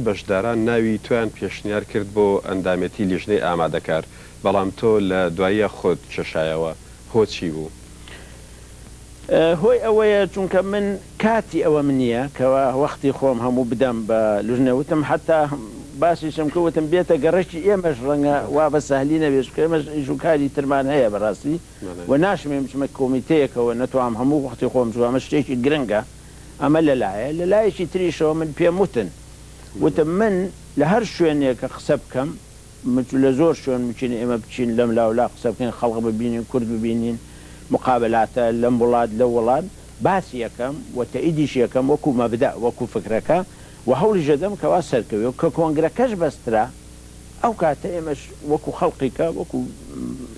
بەشداران ناوی تویان پێشنیار کرد بۆ ئەندامەتی لیژنەی ئامادەکار، بەڵام تۆ لە دواییە خۆت کێشایەوە، هۆ چی بوو؟ هۆی ئەوەیە چونکە من کاتی ئەوە من نییە کەوا وەختی خۆم هەموو بدەم بە لژنەوتم حتا باسیشم کەوتم بێتە گەڕەشی ئێمەش ڕەنگە وا بە سەهلی نەبێت ئێمەش ژووکاری ترمان هەیە بەڕاستی و ناشمێ بچمە کۆمیتەیەکەوە نەتوام هەموو وەختی خۆم زوامە شتێکی گرنگە ئەمە لەلایە لەلایەکی تریشەوە من پێم وتم من لە هەر شوێنێکە قسە بکەم لە زۆر شوێن بچین ئێمە بچین لەم لاولا قسە بکەین خەڵق ببینین کورد ببینین مقابلاتە لەم وڵات لە وڵات باسی یەکەم و تەئیدیش یەکەم وەکو مەبدە وەکو فکرەکە و هەوڵی ژەدەم کەوا سەرکەوێ کە کۆنگرەکەش بەسترا ئەو کاتە ئێمەش وەکو خەڵقیکە وەکو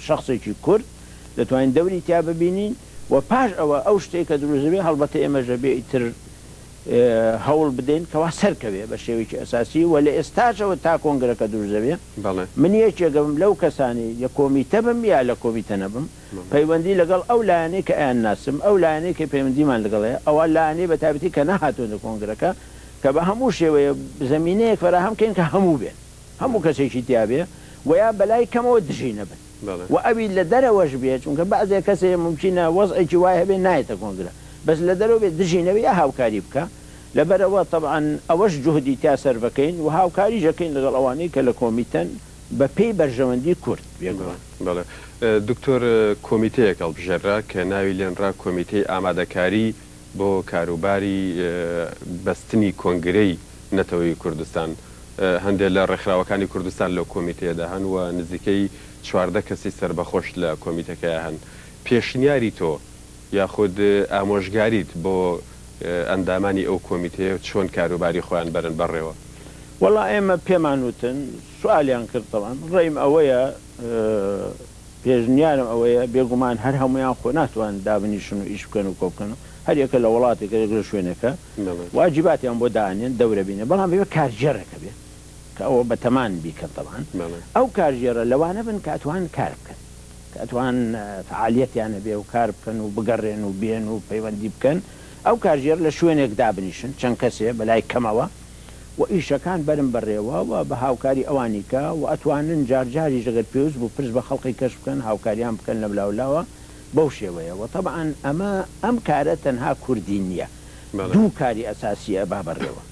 شخصێکی کورد دەتوانین دەوری تیا ببینین و پاش ئەوە ئەو شتێکە دروزەبێ هەڵبەتە ئێمەژە بێ ئیتر هەوڵ بدەین کەوا سەرکەوێ بە شێوەیەکی ئەساسی و لە ئێستاژەوە تا کۆنگرەکە دروزەبێ من یەکێگەم لەو کەسانی یە کۆمیتە بم یا لە کۆمیتە نەبم پەیوەندی لەگەڵ ئەو لایەنەی کە ئەیان ناسم ئەو لایەنەی کە پەیوەندیمان لەگەڵەیە ئەوە لایەنەی بە تایبەتی کە نەهاتوون لە کۆنگرەکە کە بە هەموو شێوەیە زەمینەیەک فەراهەم بکەین کە هەموو بێن هەموو کەسێکی تیابێ و یا بەلای کەمەوە دژی نەبن و ئەوی لە دەرەوەش بێت چونکە بەعزێ کەسێ ممکنە وەزعێکی وای هەبێ نایێتە کۆنگرە بەس لە دەرەوە بێت دژی نەبێ یا هاوکاری بکە لەبەرەوە طبعاً ئەوەش جوهدی تا سەر بکەین و هاوکاری ژەکەین لەگەڵ ئەوانەی کە لە کۆمیتەن بە پێی بەرژەوەندی کورد بێگوڵ دکتۆر کۆمیتەیەک هەڵبژێرا کە ناوی لێنرا کۆمیتەی ئامادەکاری بۆ کاروباری بەستنی کۆنگرەی نەتەوەی کوردستان هەندێک لە ڕێکخراوەکانی کوردستان لەو کۆمیتەیەدا هەن و نزیکەی 14 کەسی سربەخۆش لە کۆمیتەکەیە هەن پێشنیاری تۆ یاخود ئامۆژگاریت بۆ ئەندامانی ئەو کۆمیتەیە چۆن کاروباری خۆیان بەرن بەڕێوە؟ وەڵا ئێمە پێمانوتن سوالیان کردەوەن ڕێیم ئەوەیە پێشنیارم ئەوەیە بێگومان هەر هەمویان خۆ ناتوان دابنیشن و ئیش بکەن و کۆبکەن هەر یەکە لە وڵاتێکە لە شوێنەکە واجباتیان بۆ داهێن دەورە بینێ بەڵام بێ کارژێڕێکە بێت کە ئەوە بە تەمان بیکەن تەمان ئەو کارژێرە لەوانە بن کاتوان کار بکەن کاتوان فعالیەتیانە بێ و کار بکەن و بگەڕێن و بێن و پەیوەندی بکەن ئەو کارژێر لە شوێنێک دابنیشن چەند کەسێ بەلای کەمەوە و ئیشەکان بەرن بەڕێوە و بە هاوکاری ئەوانیکە و ئەتوانن جارجاری ژەگەر پێویست بوو پرس بە خەڵقی کەش بکەن هاوکاریان بکەن لە بلاولاوە بەو شێوەیە و طبعاً ئەم کارە تەنها کوردی نییە دوو کاری ئەساسیە با بەڕێوە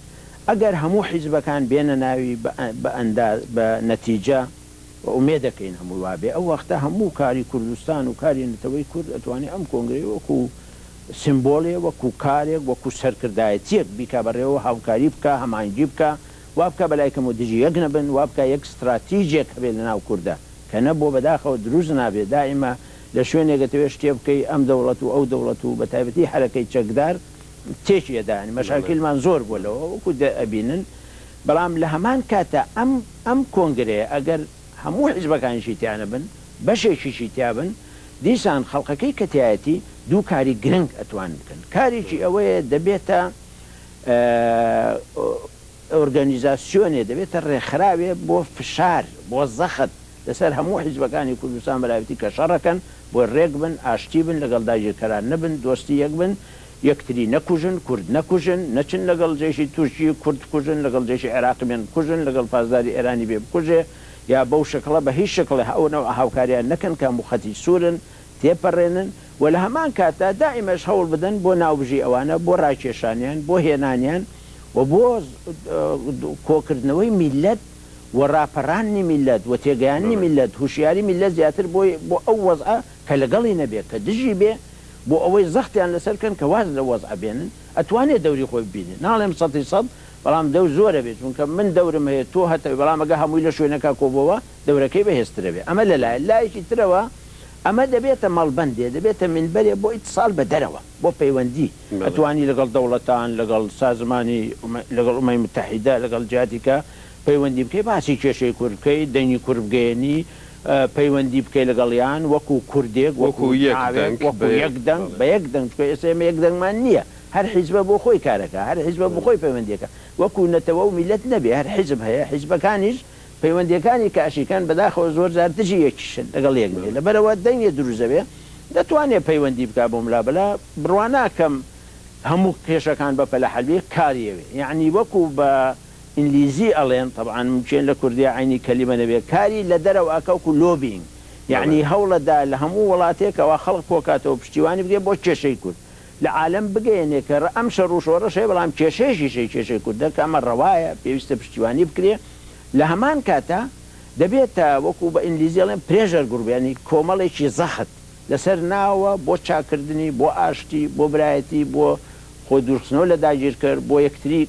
ئەگەر هەموو حیزبەکان بێنە ناوی بە نەتیجە و ئومێ دەکەین هەموو وابێ ئەو وەختە هەموو کاری کوردستان و کاری نەتەوەی کورد ئەتوانێت ئەم کۆنگرەی وەکو سمبۆلێ وەکو کارێک وەکو سەرکردایەتیەک بیکە بەڕێوە هاوکاری بکە هەمانگی بکە وا بکە بەلایکەم و دژی یەک نەبن وا بکە یەک استراتیژێک هەبێت لە ناو کووردە کە نەبوو بەداخەوە دروست نابێت دائیمە لە شوێنێکەوێ شتێ بکەی ئەم دەوڵەت و ئەو دەوڵەت و بە تایبەتی حرەکەی چەکدار تێکیەدانی مەشاکیلمان زۆر بووەوە وەکو ئەبینن بەڵام لە هەمان کاتە ئەم کۆنگرەیە ئەگەر هەموو حیزبەکانیشی تیانە بن بەشێکیشی تیا بن دیسان خەڵقەکەی کەتیایەتی دوو کاری گرنگ ئەتوان بکەن کارێکی ئەوەیە دەبێتە ئۆرگانیزاسیۆنێ دەبێتە ڕێکخراوێ بۆ فشار بۆ زەخت لەسەر هەموو حیزبەکانی کوردستان بەلایەتی کە شەڕەکەن بۆ ڕێک بن ئاشتی بن لەگەڵ داگیرکەران نەبن دۆستی یەک بن یەکتری نەکوژن کورد نەکوژن نەچن لەگەڵ جێشی تورکی کورد کوژن لەگەڵ جێشی عێراقی بێن کوژن لەگەڵ پاسداری ئێرانی بێ بکوژێ یا بەو شکڵە بە هیچ شکڵی ئەوەوە هاوکاریان نەکەن کە موخەتی سوورن تێپەڕێنن و لە هەمان کاتە دائیمەش هەوڵ بدەن بۆ ناوبژی ئەوانە بۆ ڕاکێشانیان بۆ هێنانیان و بۆ کۆکردنەوەی میلەت و ڕاپەڕانی میلەت و تێگەیانی میلەت هوشیاری میلەت زیاتر بۆ ئەو وەزعە کە لەگەڵی نەبێت کە دژی بێ بۆ ئەوەی زەختیان لەسەرکەن کە واز لە وەزع بێنن ئەتوانێت دەوری خۆی ببینێت ناڵێم 100% بەڵام دەو زۆرە بێت چونکە من دەورم هەیە تۆ هەتەوی بەڵامەگە هەمووی لە شوێنەکە کۆبەوە دەورەکەی بەهێزترە بێ ئەمە لەلایە لایەکی ترەوە ئەمە دەبێتە مەڵبەندێ دەبێتە منبەرێ بۆ ئیتساڵ بە دەرەوە بۆ پەیوەندی ئەتوانی لەگەڵ دەوڵەتان لەگەڵ سازمانی لەگەڵ ئومەی متحیدە لەگەڵ جیاتیکە پەیوەندی بکەی باسی کێشەی کورد بکەی دەنگی کورد بگەێنی پەیوەندی بکەی لەگەڵیان وەکو کوردێک وەکو یەک دەنگ بە یەک دەنگ ئێستا ئێمە یەک دەنگمان نییە هەر حیزبە بۆ خۆی کارەکە هەر حیزبە بۆ خۆی پەیوەندیەکە وەکو نەتەوە و میلەت نەبێ هەر حیزب هەیە حیزبەکانیش پەیوەندیەکانی کاشیکان بەداخەوە زۆر زار دژی یەکیشن لەگەڵ یەک بێ لەبەرەوە دەنگێ دروزەبێ دەتوانێت پەیوەندی بکە بۆ ملابەلا بڕواناکەم هەموو کێشەکان بە پەلە حەلبێ کاریەوێ یعنی وەکو بە ئینگلیزی ئەڵێن طبعا ممکن لە کوردی عینی کەلیمە نەبێت کاری لە دەرەوە ئەکەوکو لۆبینگ یعنی هەوڵەدا لە هەموو وڵاتێکەوە خەڵک کۆکاتەوە پشتیوانی بگێ بۆ کێشەی کورد لە عالم بگەێنێ کە ئەم شەڕ و شۆڕەشەیە بەڵام کێشەیەشی کێشەی کوردەکە ئەمە ڕەوایە پێویستە پشتیوانی بکرێ لە هەمان کاتە دەبێتە وەکو بە ئینگلیزیڵێن پرێژەر گروپیانی کۆمەڵێکی زەخت لەسەر ناوە بۆ چاکردنی بۆ ئاشتی بۆ برایەتی بۆ خۆ دوورخستنەوە لە داگیر کرد بۆ یەکتری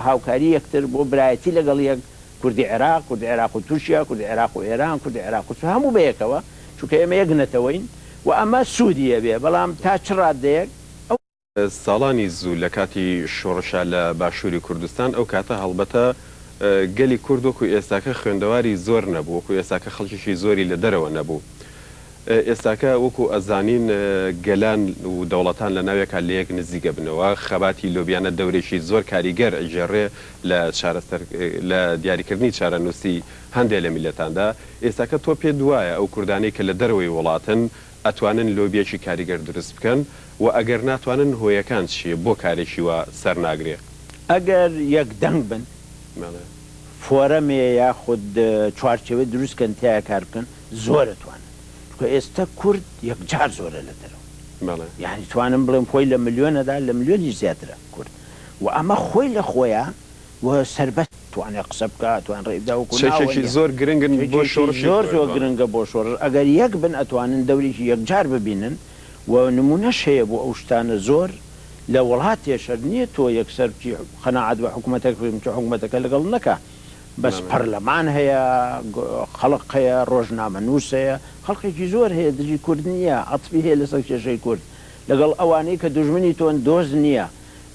هاوکاری یەکتر بۆ برایەتی لەگەڵ یەک کوردی عێراق کوردی عێراق و تورکیا کوردی عێراق و ئێران کوردی عێراق و هەموو بەیەکەوە چونکە ئێمە یەک نەتەوەین و ئەمە سوودیە بێ بەڵام تا چ ڕادەیەک ساڵانی زوو لە کاتی شۆڕشا لە باشووری کوردستان ئەو کاتە هەڵبەتە گەلی کورد وەکو ئێستاکە خوێندەواری زۆر نەبوو وەکو ئێستاکە خەڵکیشی زۆری لە دەرەوە نەبوو ئێستاکە وەکو ئەزانین گەلان و دەوڵەتان لە ناوێکا لە یەک نزیگە بنەوە خەباتی لۆبیانە دەورێکی زۆر کاریگەر ئەجێڕێ لە دیاریکردنی چارەنووسی هەندێک لە میلەتاندا ئێستاکە تۆ پێ دوایە ئەو کوردانەی کە لە دەرەوەی وڵاتن ئەتوانن لۆبیەکی کاریگەر دروست بکەن و ئەگەر ناتوانن هۆیەکان چیە بۆ کارێکی وە سەرناگرێ ئەگەر یەک دەنگ بن فۆرەمێ یاخود چوارچەوە دروستکەن تایە کار بکەن زۆرەتوانن کە ئێستا کورد یەکجار زۆرە لە دەرەوە یعنی توانم بڵێم خۆی لە ملیۆنەدا لە ملیۆنی زیاترە کورد و ئەمە خۆی لە خۆیان و سربەت توانێت قسە بکات توان ڕێدا وکوشێکی زۆر گرنگن بۆ زۆر گرنگە بۆ شۆڕ ئەگەر یەک بن ئەتوانن دەورێکی یەکجار ببینن و نمونەش هەیە بۆ ئەو شتانە زۆر لە وڵاتێشەر نییە تۆ یەکسەر بچی خەناعەت بە حکوومەتێک بچ حکوومەتەکە لەگەڵ نەکە بەس پەرلەمان هەیە خەڵق هەیە ڕۆژنامە نووس هەیە خەڵقێکی زۆر هەیە دژی کورد نییە عەتفی هەیە لەسەر کێشەی کورد لەگەڵ ئەوانەی کە دوژمنی تۆن دۆز نییە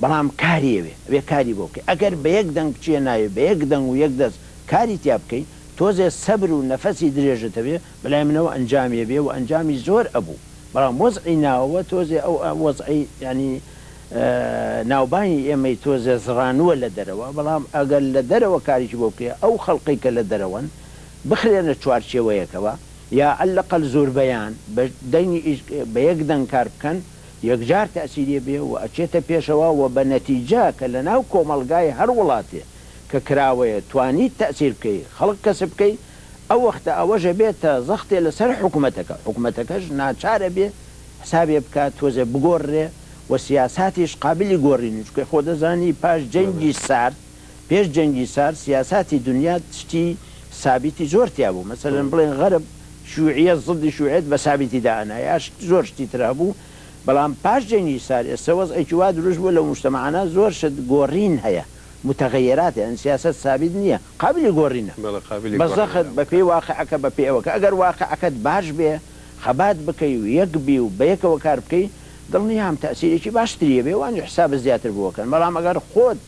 بەڵام کاریەوێ ئەبێ کاری بۆ بکەی ئەگەر بە یەک دەنگ بچیە ناوێ بە یەک دەنگ و یەک دەست کاری تیا بکەی تۆزێ سەبر و نەفەسی درێژەتە بێ بەلای منەوە ئەنجامیە بێ و ئەنجامی زۆر ئەبوو بەڵام وەزعی ناوەوە تۆزێ ئەو وەزعی ینی ناوبانی ئێمەی تۆزێ زڕانووە لە دەرەوە بەڵام ئەگەر لە دەرەوە کاریی بۆ بکرێ ئەو خەڵقی کە لە دەرەوەن بخرێنە چوارچێوەیەکەوە یا ئەلەقەل زۆر بەیان بە یەک دەنگ کار بکەن یەکجار تەسیریە بێ و ئەچێتە پێشەوە و بە نەتیجە کە لە ناو کۆمەلگای هەر وڵاتێ کە کراوەیە توانیت تەسیر بکەی خەڵک کەسب بکەی ئەو وەختە ئەوەژە بێتە زەختێ لەسەر حکوومەتەکەش ناچارە بێ حسابێ بکات تۆزێ بگۆڕێ و سیاساتیش قابلی گۆڕینی چکە خۆ دەزانی پاش جەنگی سارد پێش جەنگی سارد سیاساتی دنیا شتی سابیتی زۆر تیا بوو مەسەلەن بڵێن غەرب شوعیە زڵدی شوعێت بە سابیتی دانا یا زۆر شتی ترا بوو بەڵام پاش جەنگی سارد ئێستا وەزعێکی وا دروست بوو لە موجتەمەعانە زۆر شت گۆڕین هەیە متغیرات ئەن سیاست ثابت نییە قابلی گۆڕینە بەزەخت بە پێی واقعەکە بە پێی ئەوەکە ئەگەر واقعەکەت باش بێ خەبات بکەی و یەک بی و بە یەکەوە کار بکەی دڵنی هەم تەسیرێکی باشتریە بێ وانی حساب زیاتر بووەکەن بەڵام ئەگەر خۆت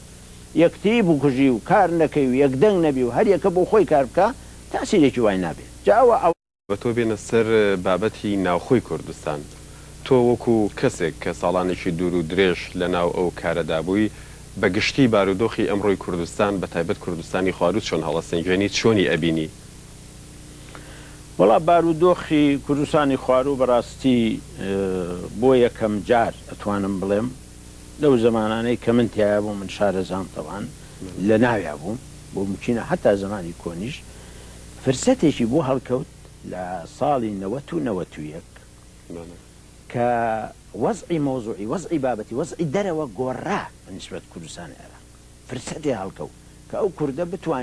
یەکتی بکوژی و کار نەکەی و یەک دەنگ نەبی و هەر یەکە بۆ خۆی کار بکە تەسیرێکی وای نابێت جاوە ئەو بە تۆ بێنە سەر بابەتی ناوخۆی کوردستان تۆ وەکو کەسێک کە ساڵانێکی دوور و درێژ لە ناو ئەو کارەدا بووی بە گشتی بارودۆخی ئەمڕۆی کوردستان بە تایبەت کوردستانی خواروت چۆن هەڵەسەنگێنی چۆنی ئەبینی وڵا بارودۆخی کوردستانی خوارو بەڕاستی بۆ یەکەم جار ئەتوانم بڵێم لەو زمانانەی کە من تایە بوو من شارەزان تەوان لە ناویا بووم بۆ ممکنە حتا زمانی کۆنیش فرسەتێکی بۆ هەڵکەوت لە ساڵی 1991 کە وەزعی مۆزوعی وەزعی بابەتی وەزعی دەرەوە گۆڕا بەنسبەت کوردستانی عێراق فرسەتی هەڵکەوت کە ئەو کوردە بتوانێت